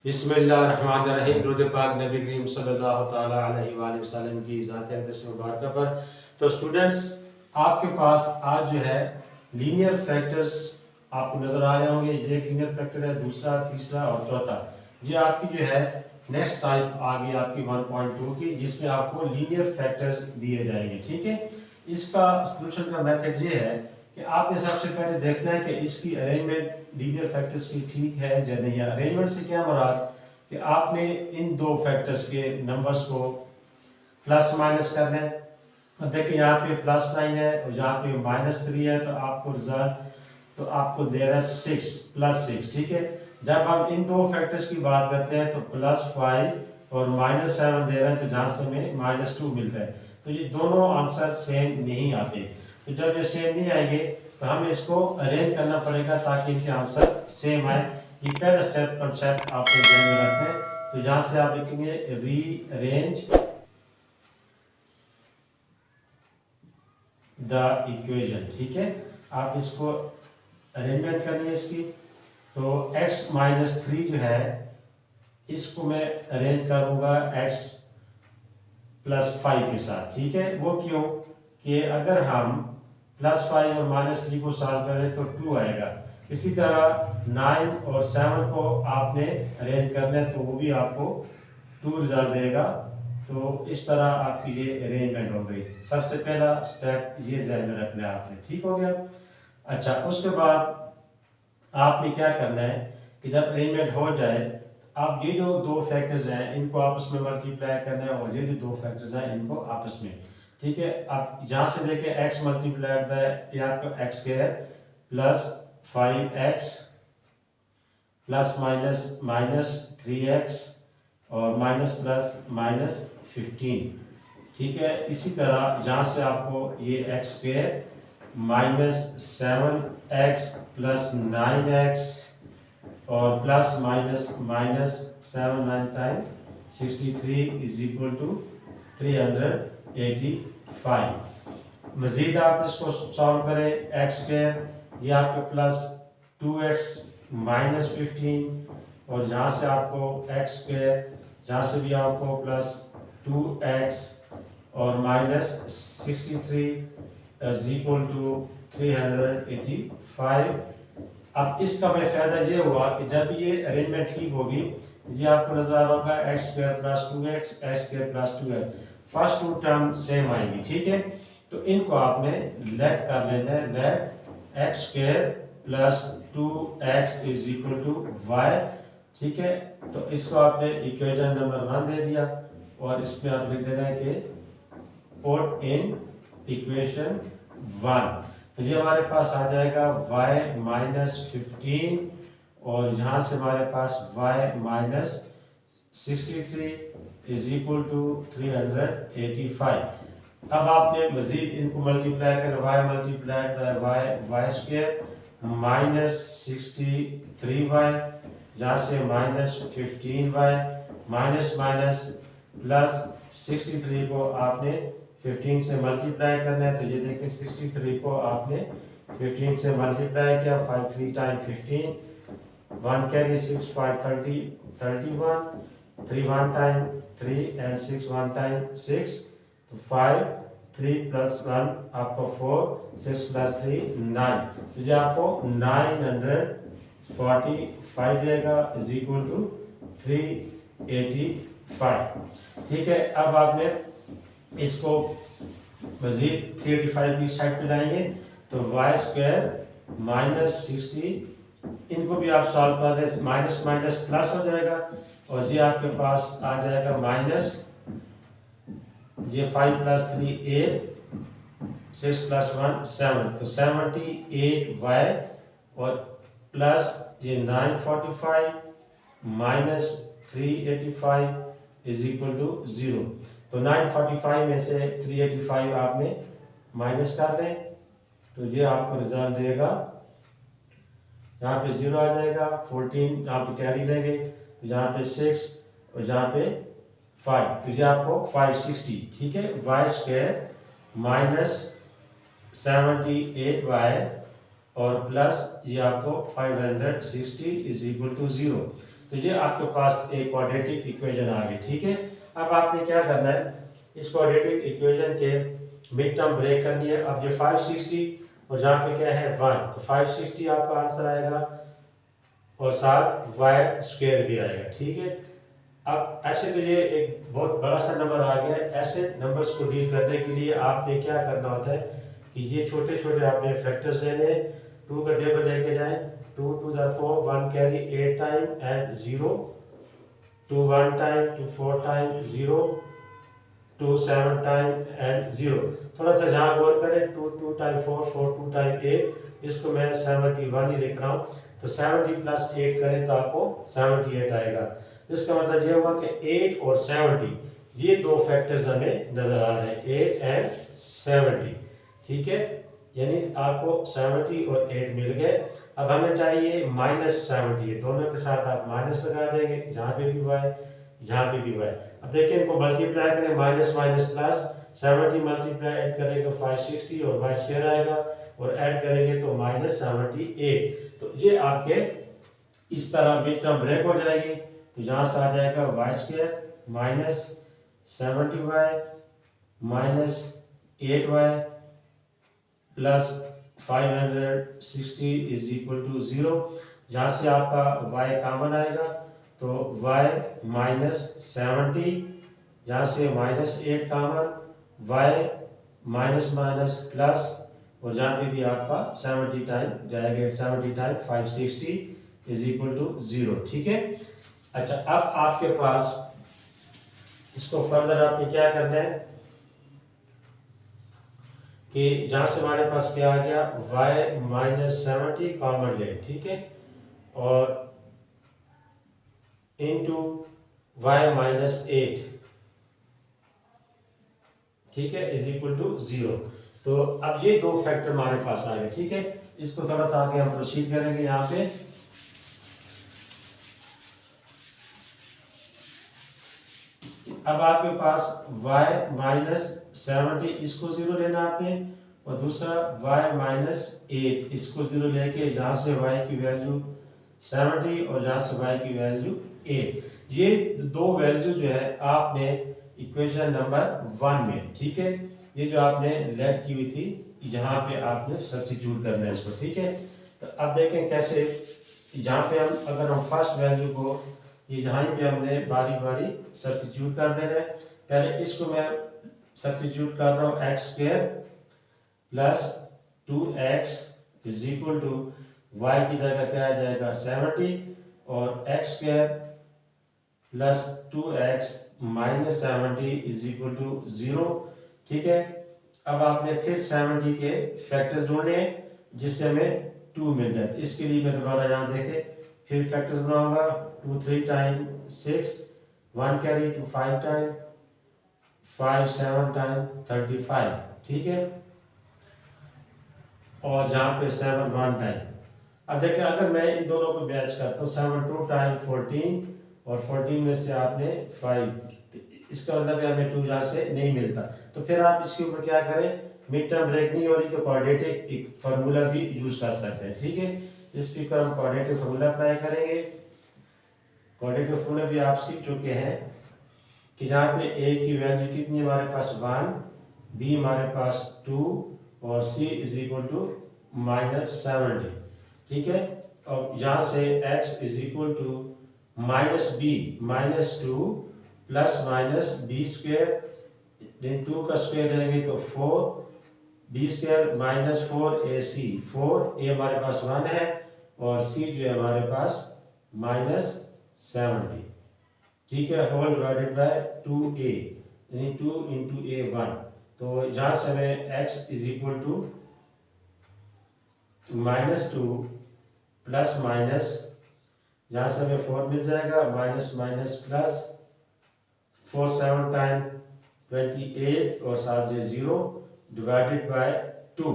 बिस्मिल्लाहिर्रहमानिर्रहीम। दुरूद पाक नबी करीम सल्लल्लाहु तआला अलैहि वसल्लम की ज़ात अक़दस मुबारक पर। तो स्टूडेंट्स, आपके पास आज जो है लीनियर फैक्टर्स आपको नज़र आ रहे होंगे। ये एक लीनियर फैक्टर है, दूसरा, तीसरा और चौथा। ये आपकी जो है नेक्स्ट टाइप आ गई आपकी 1.2 की, जिसमें आपको लीनियर फैक्टर्स दिए जाएंगे। ठीक है, इसका सॉल्यूशन का मेथड ये है कि आपने सबसे पहले देखना है कि इसकी अरेंजमेंट लीनियर फैक्टर्स की ठीक है या नहीं है। अरेंजमेंट से क्या मुराद कि आपने इन दो फैक्टर्स के नंबर्स को प्लस माइनस करना है। अब देखिए यहाँ पे +9 है और यहाँ पे -3 है, तो आपको रिजल्ट तो आपको दे रहा है 6 +6। ठीक है, जब हम इन दो फैक्टर्स की बात करते हैं तो +5 और -7 दे रहे हैं, तो जहाँ से हमें -2 मिलता है। तो ये दोनों आंसर सेम नहीं आते। तो जब ये सेम नहीं आएंगे तो हमें इसको अरेंज करना पड़ेगा ताकि इनके आंसर सेम आए। ये पहला स्टेप कंसेप्ट आपको ध्यान में रखना है। तो यहाँ से आप लिखेंगे रीअरेंज द इक्वेशन। ठीक है, आप इसको अरेंजमेंट करनी है इसकी। तो x-3 जो है इसको मैं अरेंज करूंगा x +5 के साथ। ठीक है, वो क्यों कि अगर हम +5 और -3 को सॉल्व करें तो 2 आएगा। इसी तरह 9 और 7 को आपने अरेंज करना है, तो वो भी आपको 2 रिजल्ट देगा। तो इस तरह आपकी ये अरेंजमेंट हो गई। सबसे पहला स्टेप ये ध्यान में रखना है आपने। ठीक हो गया। अच्छा, उसके बाद आपने क्या करना है कि जब अरेंजमेंट हो जाए, आप ये जो दो फैक्टर्स हैं इनको आपस में मल्टीप्लाई करना है, और ये जो दो फैक्टर्स हैं इनको आपस में। ठीक है, आप यहाँ से देखें x मल्टीप्लाइड बाय ये आपको x² + 5x plus minus 3x और माइनस प्लस -15। ठीक है, इसी तरह यहाँ से आपको ये x² -7x + 9x और प्लस माइनस 7 9 टाइम 63 = 385। मज़ीद आप इसको सॉल्व करें। x² ये आपके +2x -15 और यहाँ से आपको x² जहाँ से भी आपको +2x और -63 = 385। अब इसका मैं फ़ायदा ये हुआ कि जब ये अरेंजमेंट ठीक होगी, ये आपको नजर आ रहा होगा x² + 2x x² + 2x, first to term same आएंगी। ठीक है, तो इनको आपने लेट कर लेना है। Let x² + 2x = y। ठीक है, तो इसको आपने इक्वेशन नंबर 1 दे दिया और इसमें आप लिख देना है कि पुट इन इक्वेशन 1। तो ये हमारे पास आ जाएगा y -15 और यहाँ से हमारे पास y -63 = 385। अब आपने मजीद इनको मल्टीप्लाई कर y × y² -63y, यहाँ से -15y प्लस 63 को आपने 15 से मल्टीप्लाई करना है। तो ये देखें 63 को आपने 15 से मल्टीप्लाई किया, 5 3 time 15, 1 carry 6 5 30 31, 3 1 time 3 and 6 1 time 6, तो 5 3 + 1 आपको 4, 6 + 3 9। तो ये आपको 945 देगा = 385। ठीक है, अब आपने इसको मजीद 385 की साइड पे लाएंगे तो y² -60 इनको भी आप सॉल्व कर दें, माइनस माइनस प्लस हो जाएगा और ये आपके पास आ जाएगा माइनस, ये 5 + 3 8, 6 + 1 7, तो 78y और प्लस ये 945 -385 = 0। तो 945 में से 385 आपने माइनस कर दें, तो ये आपको रिजल्ट देगा, यहाँ पे 0 आ जाएगा, 14 यहाँ पे कैरी लेंगे तो यहाँ पे 6 और यहाँ पे 5, तो ये आपको 560। ठीक है, y² -78y और प्लस ये आपको 560 = 0। तो ये आपके पास एक क्वाड्रेटिक इक्वेशन आ गई। ठीक है, अब आपने क्या करना है, इस क्वाड्रेटिक इक्वेशन के मिड टर्म ब्रेक करनी है। अब ये 560 और जहाँ पे क्या है 1, तो 560 आपका आंसर आएगा और साथ वाई स्क्वायर भी आएगा। ठीक है, अब ऐसे तो ये एक बहुत बड़ा सा नंबर आ गया है। ऐसे नंबर्स को डील करने के लिए आपने क्या करना होता है कि ये छोटे छोटे आपने फैक्टर्स लेने हैं, 2 का टेबल लेके जाएं, 2 2 the 4, 1 carry 8 time and 0, 2 1 time, 2 4 time 0, 2 7 time and 0। थोड़ा सा जहाँ गौर करें, 2 2 टाइम 4, 4 2 टाइम 8, इसको मैं 71 ही लिख रहा हूँ। तो 70 प्लस 8 करें तो आपको 78 आएगा। तो इसका मतलब ये हुआ कि 8 और 70 ये दो फैक्टर्स हमें नजर आ रहे हैं, 8 एंड 70। ठीक है, यानी आपको 70 और 8 मिल गए। अब हमें चाहिए -70, दोनों के साथ आप माइनस लगा देंगे, जहाँ पे भी वाई यहाँ पे भी वाई। अब देखिए इनको मल्टीप्लाई करें, minus minus plus, 70 multiply add करेंगे 560 और वाई स्क्वायर आएगा, और ऐड करेंगे तो -78। तो ये आपके इस तरह मिड टर्म ब्रेक हो जाएगी। तो यहाँ से आ जाएगा y square minus 70y minus 8y plus 560 is equal to 0। जहाँ से आपका y कॉमन आएगा तो y -70, यहाँ से -8 common, y minus minus plus, और जहाँ पे भी आपका 70 टाइम जाएगा, 70 टाइम 560 इज इक्वल टू 0। ठीक है, अच्छा अब आपके पास इसको फर्दर आपने क्या करना है कि जहां से हमारे पास क्या आ गया, y -70 कॉमन ले, ठीक है, और इनटू y -8, ठीक है, इज इक्वल टू 0। तो अब ये दो फैक्टर हमारे पास आ गए। ठीक है, इसको थोड़ा सा आगे हम प्रोसीड करेंगे। यहाँ पे अब आपके पास y -70 इसको 0 लेना आपने, और दूसरा y -8 इसको 0 लेके जहाँ से y की वैल्यू 70 और जहाँ से y की वैल्यू 8, ये दो वैल्यू जो है आपने इक्वेशन नंबर 1 में, ठीक है, ये जो आपने लेट की हुई थी यहाँ पे आपने सब्स्टिट्यूट करना है इसको। ठीक है, तो अब देखें कैसे, यहाँ पे हम अगर हम फर्स्ट वैल्यू को ये यहाँ पे हमने बारी बारी सब्स्टिट्यूट कर देना है। पहले इसको मैं सब्स्टिट्यूट कर रहा हूँ, x square plus 2x is equal to y की जगह क्या आ जाएगा 70, और x square plus 2x minus 70 is equal to 0। ठीक है, अब आपने फिर 70 के फैक्टर्स ढूंढने हैं जिससे हमें 2 मिल जाए। इसके लिए मैं दोबारा यहाँ देखे फिर फैक्टर्स बनाऊंगा, 2 3 टाइम 6, 1 कैरी 2 5 टाइम, 5 7 टाइम 35। ठीक है, और जहाँ पे 7 1 टाइम। अब देखिए अगर मैं इन दोनों को बैच करता हूँ, 7 2 टाइम 14, और 14 में से आपने 5, तो इसका मतलब हमें 2 यहाँ से नहीं मिलता। तो फिर आप इसके ऊपर क्या करें, मिड टर्म ब्रेक नहीं हो रही तो क्वाड्रेटिक एक फार्मूला भी यूज कर सकते हैं। ठीक है, इस पर हम क्वाड्रेटिक फार्मूला अप्लाई करेंगे। क्वाड्रेटिक फार्मूला भी आप सीख चुके हैं कि यहाँ पे a की वैल्यू कितनी है हमारे पास 1, b हमारे पास 2, और c इज इक्वल टू -70। ठीक है, और यहाँ से x is equal to -b -2 plus minus b square, 2 का स्क्वायर लेंगे तो 4, बी स्क्वायर -4ac, 4a हमारे पास 1 है और c जो है हमारे पास -70। ठीक है, होल डिवाइडेड बाय 2a, यानी 2 इंटू a 1। तो यहाँ से हमें x is equal to -2 plus minus, यहाँ से हमें 4 मिल जाएगा, माइनस माइनस प्लस, 4 7 टाइम 28 और साथ से 0 डिवाइडेड बाय 2।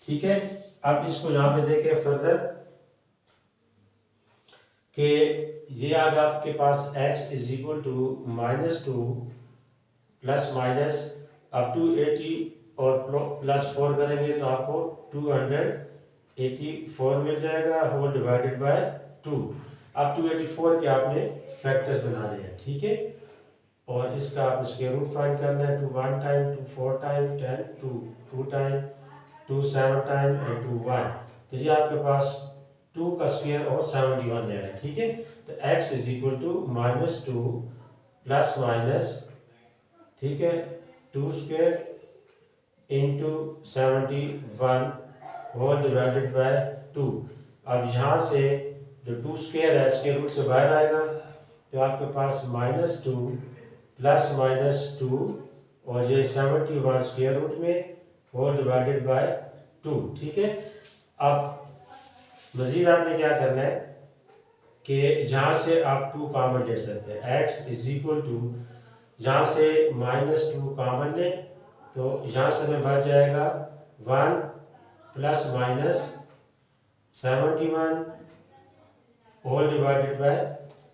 ठीक है, अब इसको यहाँ पे देखें फर्दर कि ये आ गया आपके पास x is equal to -2 plus minus, अब 280 और प्लस 4 करेंगे तो आपको 284 मिल जाएगा, होल डिवाइडेड बाय 2। अब 284 के आपने फैक्टर्स बना दिए हैं, ठीक है। और इसका आपने स्क्वायर रूट फाइंड करना है, 2 1 time, 2 4 time, 10 2 2 time, 2 7 time and 2 1। तो ये आपके पास 2 का स्क्वायर और 71 दे रहा है, ठीक है। तो x is equal to -2 plus minus, ठीक है, 2 square into 71 whole divided by 2। अब यहाँ से जो 2 स्क्वायर है स्क्वायर रूट से बाहर आएगा, तो आपके पास -2 प्लस -2 और ये 71 स्क्वायर रूट में होल डिवाइडेड बाय 2, ठीक है। अब मजीद आपने क्या करना है कि यहाँ से आप 2 कॉमन ले सकते हैं। x इज इक्वल टू, यहाँ से -2 कॉमन लें तो यहाँ से में बच जाएगा 1 plus minus 71 whole divided by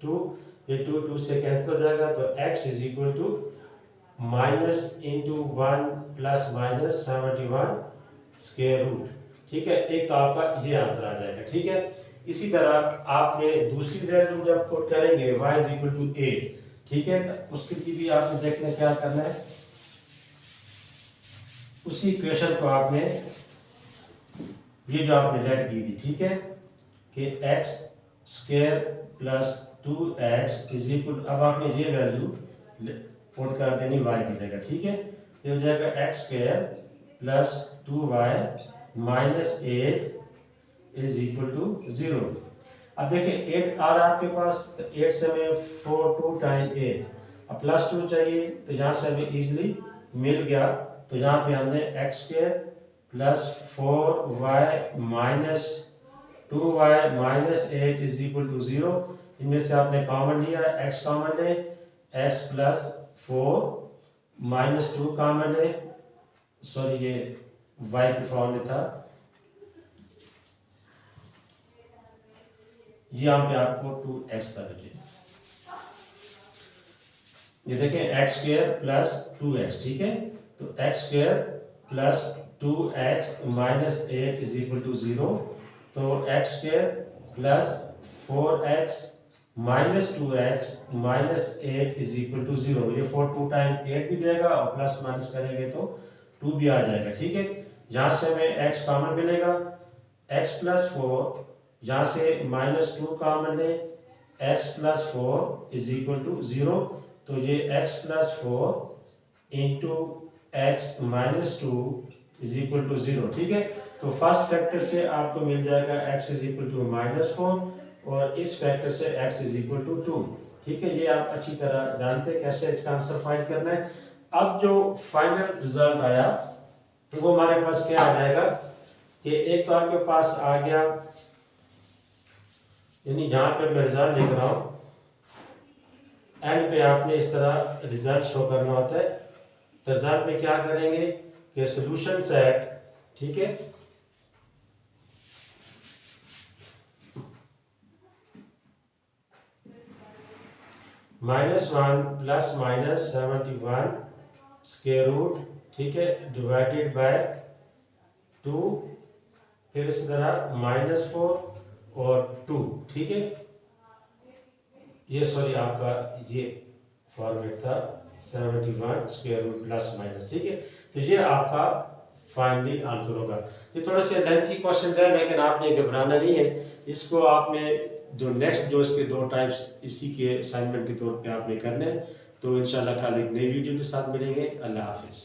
2। ये 2 2 से कैंसिल हो जाएगा, तो x is equal to minus into 1 plus minus 71 square root, ठीक है। एक तो आपका ये आंसर आ जाएगा, ठीक है। इसी तरह आपने दूसरी वैल्यू जब पुट करेंगे y इज इक्वल टू 8, ठीक है, तो उसके लिए भी आपने देखना क्या करना है, उसी इक्वेशन को आपने ये जो आपने लेट की थी, ठीक है, कि x square plus 2x is equal, अब आपने ये वैल्यू पुट कर देनी y की जगह, ठीक है। ये हो जाएगा x square plus 2y minus 8 is equal to 0। अब देखिए 8 आ रहा है आपके पास, तो 8 से हमें 4 2 टाइम 8, अब प्लस 2 चाहिए, तो यहाँ से हमें इजीली मिल गया। तो यहाँ पे हमने x square plus 4y minus 2y minus 8 is equal to 0। इनमें से आपने कॉमन लिया, x कॉमन ले, x प्लस 4 माइनस 2 कॉमन ले, सॉरी ये y की फॉर्म में था, ये यहाँ पे आपको 2x था बचे। ये देखें x स्क्वायर प्लस 2x, ठीक है, तो x square plus 2x minus 8 is equal to 0। तो x square plus 4x minus 2x minus 8 is equal to 0। ये 4 2 टाइम 8 भी देगा और प्लस माइनस करेंगे तो 2 भी आ जाएगा, ठीक है। यहाँ से हमें x कॉमन मिलेगा, x प्लस 4, यहाँ से -2 कॉमन ले, x plus 4 is equal to 0। तो ये x plus 4 into x minus 2 is equal to 0, ठीक है। तो फर्स्ट फैक्टर से आपको मिल जाएगा x इज इक्वल टू -4 और इस फैक्टर से x इज इक्वल टू 2, ठीक है। ये आप अच्छी तरह जानते हैं कैसे इसका आंसर फाइंड करना है। अब जो फाइनल रिजल्ट आया तो वो हमारे पास क्या आ जाएगा कि एक तो आपके पास आ गया, यानी यहाँ पे मैं रिजल्ट लिख रहा हूँ, एंड पे आपने इस तरह रिजल्ट शो करना होता है। तो रिजल्ट में क्या करेंगे कि सोल्यूशन सेट, ठीक है, -1 प्लस माइनस 71 स्क्वायर रूट, ठीक है, डिवाइडेड बाय 2, फिर इसी तरह -4 और 2, ठीक है। ये सॉरी आपका ये फॉर्मेट था 71 स्क्वायर रूट प्लस माइनस, ठीक है। तो ये आपका फाइनली आंसर होगा। ये थोड़े से लेंथी क्वेश्चन है, लेकिन आपने घबराना नहीं है। इसको आपने जो नेक्स्ट जो इसके 2 टाइप्स इसी के असाइनमेंट के तौर पे आपने करने हैं। तो इंशाल्लाह कल एक नई वीडियो के साथ मिलेंगे। अल्लाह हाफिज़।